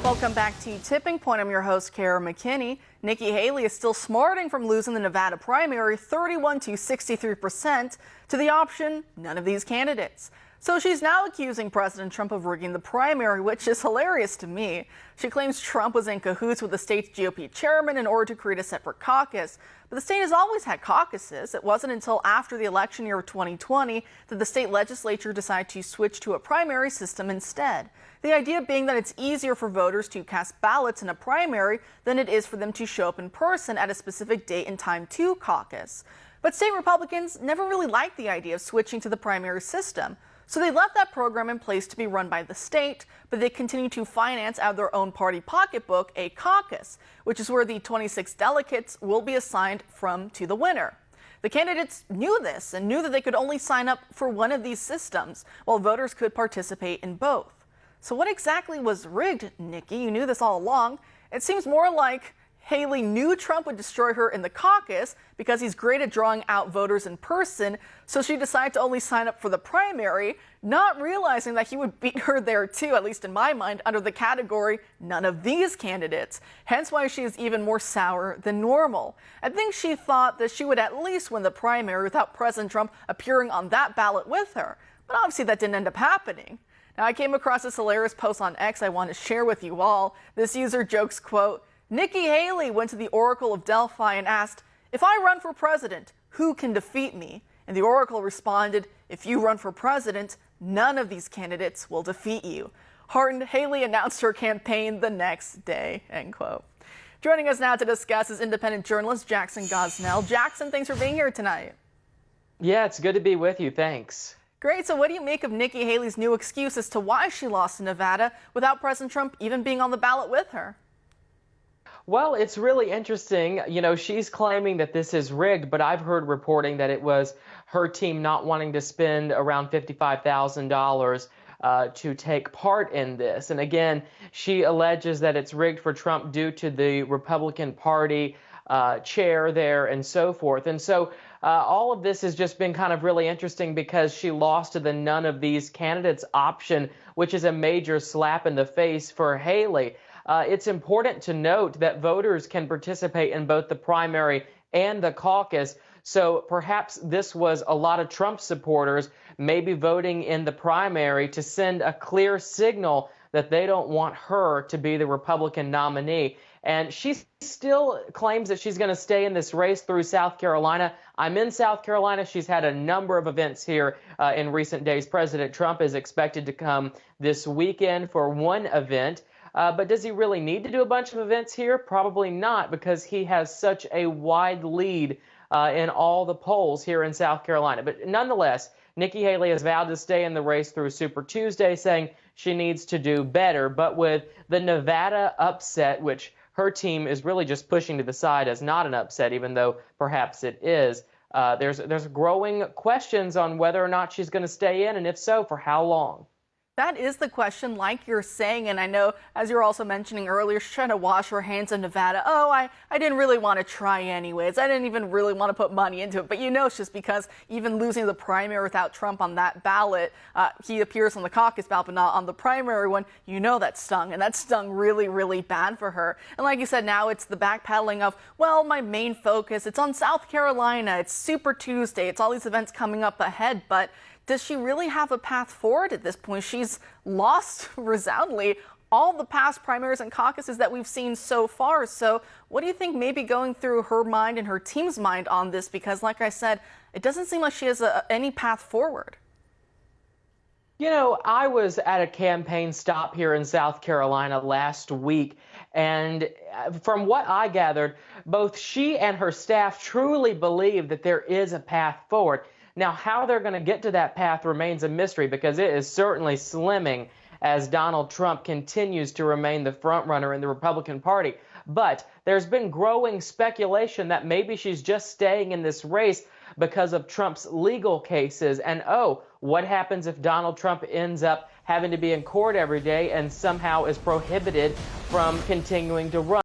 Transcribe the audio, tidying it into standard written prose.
Welcome back to Tipping Point. I'm your host, Kara McKinney. Nikki Haley is still smarting from losing the Nevada primary 31 to 63% to the option none of these candidates. So she's now accusing President Trump of rigging the primary, which is hilarious to me. She claims Trump was in cahoots with the state's GOP chairman in order to create a separate caucus. But the state has always had caucuses. It wasn't until after the election year of 2020 that the state legislature decided to switch to a primary system instead. The idea being that it's easier for voters to cast ballots in a primary than it is for them to show up in person at a specific date and time to caucus. But state Republicans never really liked the idea of switching to the primary system. So they left that program in place to be run by the state, but they continue to finance out of their own party pocketbook a caucus, which is where the 26 delegates will be assigned from to the winner. The candidates knew this and knew that they could only sign up for one of these systems, while voters could participate in both. So what exactly was rigged, Nikki? You knew this all along. It seems more like Haley knew Trump would destroy her in the caucus because he's great at drawing out voters in person, so she decided to only sign up for the primary, not realizing that he would beat her there too, at least in my mind, under the category none of these candidates. Hence why she is even more sour than normal. I think she thought that she would at least win the primary without President Trump appearing on that ballot with her, but obviously that didn't end up happening. Now, I came across this hilarious post on X I want to share with you all. This user jokes, quote, Nikki Haley went to the Oracle of Delphi and asked, if I run for president, who can defeat me? And the Oracle responded, if you run for president, none of these candidates will defeat you. Heartened, Haley announced her campaign the next day, end quote. Joining us now to discuss is independent journalist Jackson Gosnell. Jackson, thanks for being here tonight. Yeah, it's good to be with you. Thanks. Great. So what do you make of Nikki Haley's new excuse as to why she lost in Nevada without President Trump even being on the ballot with her? Well, it's really interesting. You know, she's claiming that this is rigged, but I've heard reporting that it was her team not wanting to spend around $55,000 to take part in this. And again, she alleges that it's rigged for Trump due to the Republican Party chair there and so forth. And so all of this has just been kind of really interesting because she lost to the none of these candidates option, which is a major slap in the face for Haley. It's important to note that voters can participate in both the primary and the caucus. So perhaps this was a lot of Trump supporters maybe voting in the primary to send a clear signal that they don't want her to be the Republican nominee. And she still claims that she's going to stay in this race through South Carolina. I'm in South Carolina. She's had a number of events here in recent days. President Trump is expected to come this weekend for one event. But does he really need to do a bunch of events here? Probably not, because he has such a wide lead in all the polls here in South Carolina. But nonetheless, Nikki Haley has vowed to stay in the race through Super Tuesday, saying she needs to do better. But with the Nevada upset, which her team is really just pushing to the side as not an upset, even though perhaps it is, there's growing questions on whether or not she's going to stay in, and if so, for how long. That is the question, like you're saying, and I know, as you were also mentioning earlier, she's trying to wash her hands of Nevada. Oh, I didn't really want to try anyways. I didn't even really want to put money into it. But you know, it's just because even losing the primary without Trump on that ballot, he appears on the caucus ballot, but not on the primary one. You know that stung, and that stung really, really bad for her. And like you said, now it's the backpedaling of, well, my main focus, it's on South Carolina, it's Super Tuesday, it's all these events coming up ahead, but does she really have a path forward at this point? She's lost resoundingly all the past primaries and caucuses that we've seen so far. So what do you think may be going through her mind and her team's mind on this? Because like I said, it doesn't seem like she has any path forward. You know, I was at a campaign stop here in South Carolina last week, and from what I gathered, both she and her staff truly believe that there is a path forward. Now, how they're going to get to that path remains a mystery, because it is certainly slimming as Donald Trump continues to remain the front runner in the Republican Party. But there's been growing speculation that maybe she's just staying in this race because of Trump's legal cases. And oh, what happens if Donald Trump ends up having to be in court every day and somehow is prohibited from continuing to run?